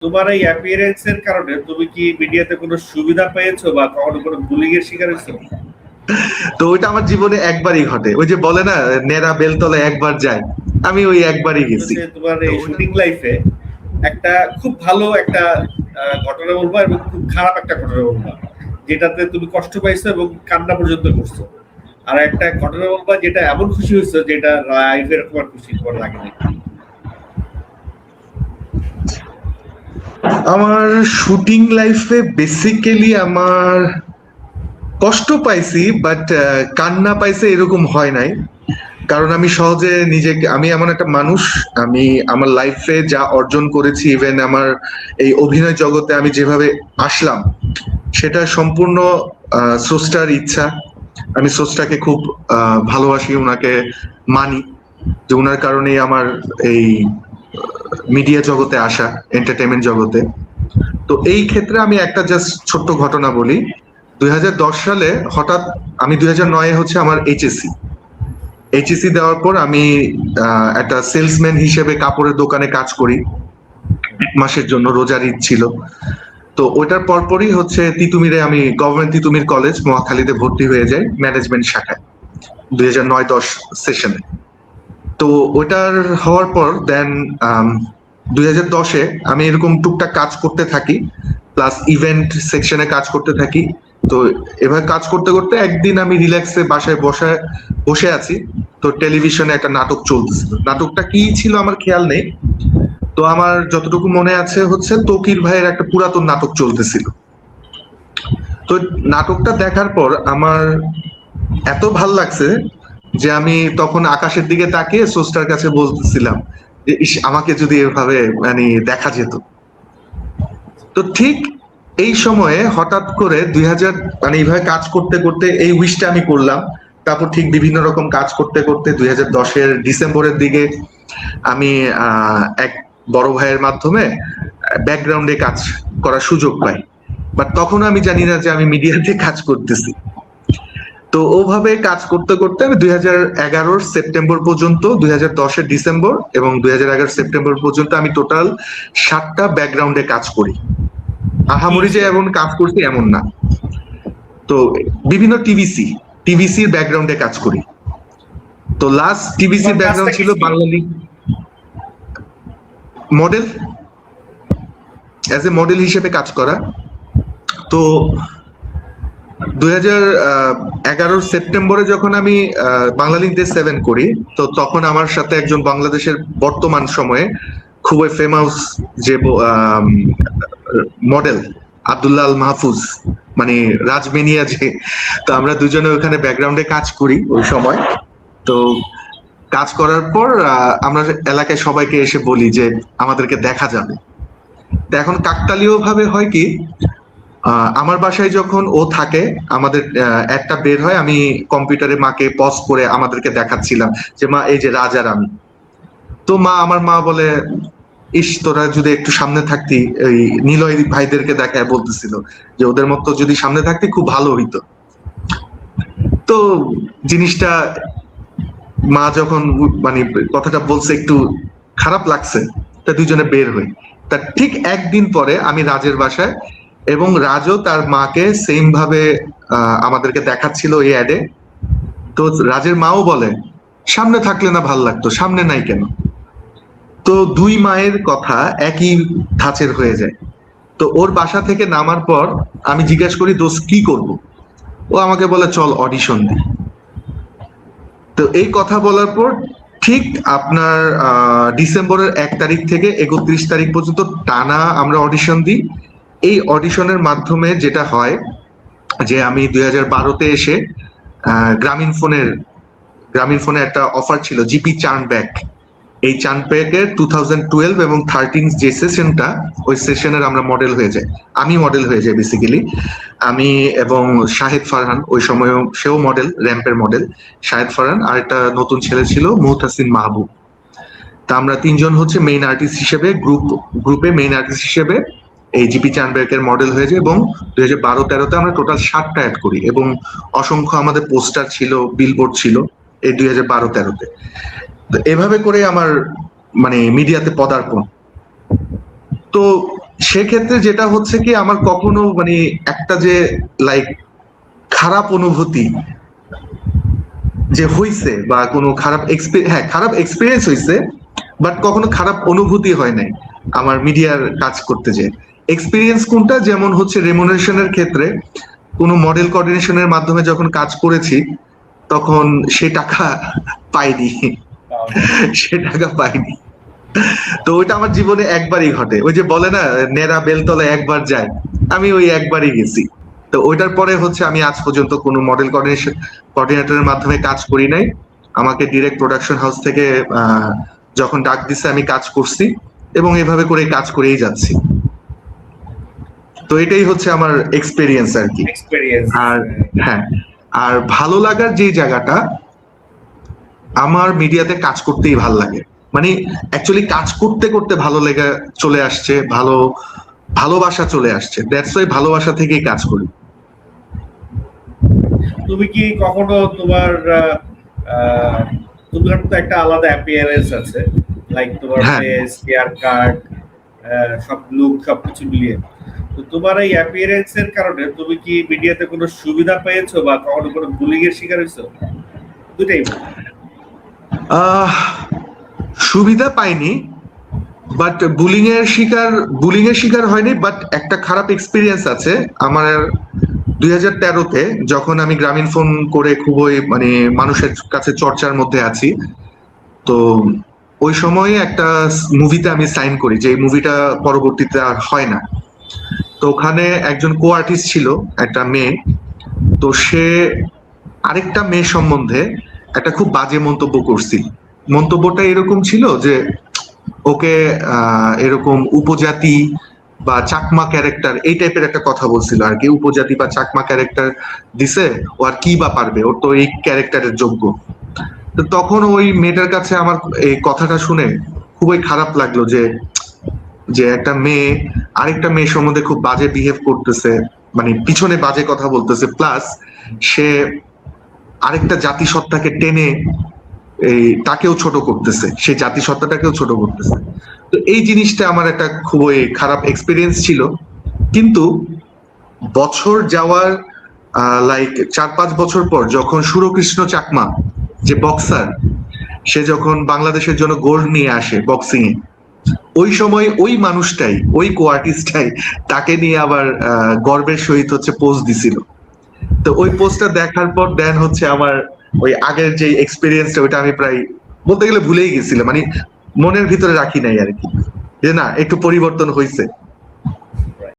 তোমার এই অ্যাপিয়ারেন্স এর কারণে তুমি কি মিডিয়াতে কোনো সুবিধা পেয়েছো বা কখনো কোনো বুলিং এর শিকার হয়েছো? তো ওইটা আমার জীবনে একবারই ঘটে, ওই যে বলে না নেড়া বেলতলা একবার যায়, আমি ওই একবারই গেছি। হচ্ছে তোমার তো এই শুটিং লাইফে একটা খুব ভালো একটা ঘটনা বলবা এবং খুব খারাপ একটা ঘটনা বলবা যেটাতে তুমি কষ্ট পাইছো এবং কান্না পর্যন্ত করছো, আর একটা ঘটনা বলবা যেটা এমন খুশি হয়েছো যেটা লাইফের তোমার খুশি তোমার লাগে নাই। আমার শুটিং লাইফে বেসিক্যালি আমার কষ্ট পাইছি, বাট কান্না পাইছে এরকম হয় নাই। কারণ আমি সহজে নিজেকে, আমি এমন একটা মানুষ, আমি আমার লাইফে যা অর্জন করেছি, ইভেন আমার এই অভিনয় জগতে আমি যেভাবে আসলাম, সেটা সম্পূর্ণ স্রষ্টার ইচ্ছা। আমি স্রষ্টাকে খুব ভালোবাসি, ওনাকে মানি, যে ওনার কারণেই আমার এই মিডিয়া জগতে আসা, এন্টারটেনমেন্ট জগতে। তো এই ক্ষেত্রে আমি একটা জাস্ট ছোট্ট ঘটনা বলি। 2010 সালে হঠাৎ, আমি 2009 হচ্ছে আমার এইচএসসি দেওয়ার পর আমি একটা সেলসম্যান হিসেবে কাপড়ের দোকানে কাজ করি 1 মাসের জন্য, রোজার ঈদ ছিল। তো ওইটার পরপরই হচ্ছে তিতুমিরে, আমি গভর্নমেন্ট তিতুমির কলেজ মহাখালীতে ভর্তি হয়ে যাই ম্যানেজমেন্ট শাখায় 2009-10 সেশনে। তো ওইটার হওয়ার পর দেন 2010-এ আমি এরকম টুকটাক কাজ করতে থাকি, প্লাস ইভেন্ট সেকশনে কাজ করতে থাকি। তো এভাবে কাজ করতে করতে একদিন আমি রিল্যাক্সে বাসায় বসে আছি। তো টেলিভিশনে একটা নাটক চলতেছিল, নাটকটা কি ছিল আমার খেয়াল নেই। তো আমার যতটুকু মনে আছে হচ্ছে তকির ভাইয়ের একটা পুরাতন নাটক চলতেছিল। তো নাটকটা দেখার পর আমার এত ভাল লাগছে যে আমি তখন আকাশের দিকে তাকিয়ে স্রষ্টার কাছে বলতেছিলাম যে ইস, আমাকে যদি এভাবে মানে দেখা যেত। তো ঠিক এই সময়ে হঠাৎ করে 2000, মানে এইভাবে কাজ করতে করতে এই উইশটা আমি করলাম। তারপর ঠিক বিভিন্ন রকম কাজ করতে করতে 2010-এর ডিসেম্বরের দিকে আমি এক বড় ভাইয়ের মাধ্যমে ব্যাকগ্রাউন্ডে কাজ করার সুযোগ পাই। বাট তখন আমি জানি না যে আমি মিডিয়াতে কাজ করতেছি। তো ওভাবে কাজ করতে করতে আমি 2011 সেপ্টেম্বর পর্যন্ত, 2010-এর ডিসেম্বর এবং 2011 সেপ্টেম্বর পর্যন্ত আমি টোটাল 7টা ব্যাকগ্রাউন্ডে কাজ করি। আহামরি যে এমন কাজ করছি এমন না। তো বিভিন্ন টিভিসির ব্যাকগ্রাউন্ডে কাজ করি। তো লাস্ট টিভিসির তোমার কাজটা ব্যাকগ্রাউন্ড কি ছিল ছিল? Bangla league model, as a model হিসেবে কাজ করা। তো 2011 সেপ্টেম্বরে যখন আমি বাংলালিংক ডে 7 করি, তো তখন আমার সাথে একজন বাংলাদেশের বর্তমান সময়ে খুবই ফেমাস যে মডেল আব্দুল্লাহ আল মাহফুজ, মানে রাজমেনিয়া যে। তো আমরা দুজনে ওখানে ব্যাকগ্রাউন্ডে কাজ করি ওই সময়। তো কাজ করার পর আমরা এলাকায় সবাইকে এসে বলি যে আমাদেরকে দেখা যাবে। তো এখন কাকতালীয় ভাবে হয় কি, আমার বাসায় যখন ও থাকে, আমাদের একটা বের হয়, আমি কম্পিউটারে মাকে পজ করে আমাদেরকে দেখাচ্ছিলাম যে মা এই যে রাজ আর আমি। তো আমার মা বলে, ইস তোরা যদি একটু সামনে থাকতি, এই নিলয় ভাইদেরকে দেখায় বলতেছিল যে ওদের মতো যদি সামনে থাকতি খুব ভালো হইতো। তো জিনিসটা মা যখন মানে কথাটা বলছে একটু খারাপ লাগছে। তা দুজনে বের হই। তা ঠিক একদিন পরে আমি রাজের বাসায়, এবং রাজও তার মাকে সেম ভাবে আমাদেরকে দেখাচ্ছিল এই অ্যাডে। তো রাজের মাও বলে সামনে থাকলে না ভাল লাগতো, সামনে নাই কেন? তো দুই মায়ের কথা একই ধাঁচের হয়ে যায়। তো ওর বাসা থেকে নামার পর আমি জিজ্ঞাসা করি দোস্ত কি করব? ও আমাকে বলে চল অডিশন দি। তো এই কথা বলার পর ঠিক আপনার ডিসেম্বরের 1 তারিখ থেকে 31 তারিখ পর্যন্ত টানা আমরা অডিশন দিই। এই অডিশনের মাধ্যমে যেটা হয় যে আমি 2012-তে এসে গ্রামীণ ফোনের একটা অফার ছিল জিপি চার্ন ব্যাক। এই চার্ন ব্যাকের 2012 এবং 13 যে সেশনটা, ওই সেশনের আমরা মডেল হয়ে যাই। আমি মডেল হয়ে যাই বেসিক্যালি। আমি এবং শাহেদ ফারহান, ওই সময় সেও মডেল, র্যাম্পের মডেল। শাহেদ ফারহান আর একটা নতুন ছেলে ছিল মুহতাসিন মাহবুব। তা আমরা তিনজন হচ্ছে মেইন আর্টিস্ট হিসেবে, গ্রুপে মেইন আর্টিস্ট হিসেবে এই জিপি চানবেকের মডেল হয়ে যায়। এবং 2012-13-তে আমরা টোটাল 7টা অ্যাড করি, এবং অসংখ্য আমাদের পোস্টার ছিল, বিলবোর্ড ছিল এই 2012-13-তে। তো এভাবে করে আমার মানে মিডিয়াতে পদার্পণ। তো সেক্ষেত্রে যেটা হচ্ছে কি আমার কখনো মানে একটা যে লাইক খারাপ অনুভূতি যে হইছে বা কোনো খারাপ হ্যাঁ খারাপ এক্সপিরিয়েন্স হইছে, বাট কখনো খারাপ অনুভূতি হয় নাই আমার মিডিয়ার কাজ করতে যে। এক্সপিরিয়েন্স কোনটা, যেমন হচ্ছে রেমুনারেশনের ক্ষেত্রে কোনো মডেল কোঅর্ডিনেশনের মাধ্যমে যখন কাজ করেছি তখন সে টাকা পাইনি, সে টাকা পাইনি। তো ওইটা আমার জীবনে একবারই ঘটে, ওই যে বলে না নেড়া বেলতলা একবার যায়, আমি ওই একবারই গেছি। তো ওইটার পরে হচ্ছে আমি আজ পর্যন্ত কোনো মডেল কোঅর্ডিনেটরের মাধ্যমে কাজ করি নাই। আমাকে ডিরেক্ট প্রোডাকশন হাউস থেকে যখন ডাক দিছে আমি কাজ করছি এবং এভাবে করে কাজ করেই যাচ্ছি। তো এটাই হচ্ছে আমার এক্সপেরিয়েন্স আর কি। এক্সপেরিয়েন্স। আর হ্যাঁ, আর ভালো লাগার যে জায়গাটা, আমার মিডিয়াতে কাজ করতেই ভালো লাগে, মানে অ্যাকচুয়ালি কাজ করতে করতে ভালো লেগে চলে আসছে, ভালোবাসা চলে আসছে, দ্যাটস ওয়াই ভালোবাসা থেকেই কাজ করি। তুমি কি কখনো তোমার তোমার তো একটা আলাদা অ্যাপিয়ারেন্স আছে, লাইক তোমার হ্যাঁ। ফেস, হেয়ার কাট, সব লুক সবকিছু মিলিয়ে, তো তোমার এই অ্যাপিয়ারেন্স এর কারণে তুমি কি মিডিয়াতে কোনো সুবিধা পেয়েছো বা কখনো কোনো বুলিং এর শিকার হয়েছো? দুটাই বলো। আহ সুবিধা পাইনি, বাট বুলিং এর শিকার হয়নি, বাট একটা খারাপ এক্সপিরিয়েন্স আছে আমার। 2013-তে যখন আমি গ্রামীণ ফোন করে খুবই মানে মানুষের কাছে চর্চার মধ্যে আছি, তো ওই সময়ে একটা মুভিতে আমি সাইন করি, যে মুভিটা পরবর্তীতে আর হয় না। তো ওখানে একজন কো আর্টিস্ট ছিল, একটা মেয়ে। তো সে আরেকটা মেয়ে সম্বন্ধে একটা খুব বাজে মন্তব্য করছিল। মন্তব্যটা এরকম ছিল যে ওকে এরকম উপজাতি বা চাকমা ক্যারেক্টার এই টাইপের একটা কথা বলছিল আর কি, উপজাতি বা চাকমা ক্যারেক্টার দিছে, ও আর কি বা পারবে, ওর তো এই ক্যারেক্টারের যোগ্য। তো তখন ওই মেয়েটার কাছে আমার এই কথাটা শুনে খুবই খারাপ লাগলো যে যে একটা মেয়ে আরেকটা মেয়ে সম্বন্ধে খুব বাজে বিহেভ করতেছে, মানে পিছনে বাজে কথা বলতেছে, প্লাস সে আরেকটা জাতিসত্তাকে টেনে এই তাকেও ছোট করতেছে, সেই জাতিসত্তাটাকেও ছোট করতেছে। তো এই জিনিসটা আমার একটা খুবই খারাপ এক্সপিরিয়েন্স ছিল। কিন্তু বছর যাওয়ার লাইক 4-5 বছর পর যখন সুরকৃষ্ণ চাকমা, যে বক্সার, সে যখন বাংলাদেশের জন্য গোল্ড নিয়ে আসে বক্সিং এ, ওই সময় ওই মানুষটাই, ওই কো আর্টিস্টটাই তাকে নিয়ে আবার গর্বের সহিত হচ্ছে পোস্ট দিছিল। তো ওই পোস্টটা দেখার পর দেন হচ্ছে আমার ওই আগের যে এক্সপিরিয়েন্সটা ওইটা আমি প্রায় বলতে গেলে ভুলেই গেছিলাম, মানে মনের ভিতরে রাখি নাই আর কি, যে না একটু পরিবর্তন হয়েছে।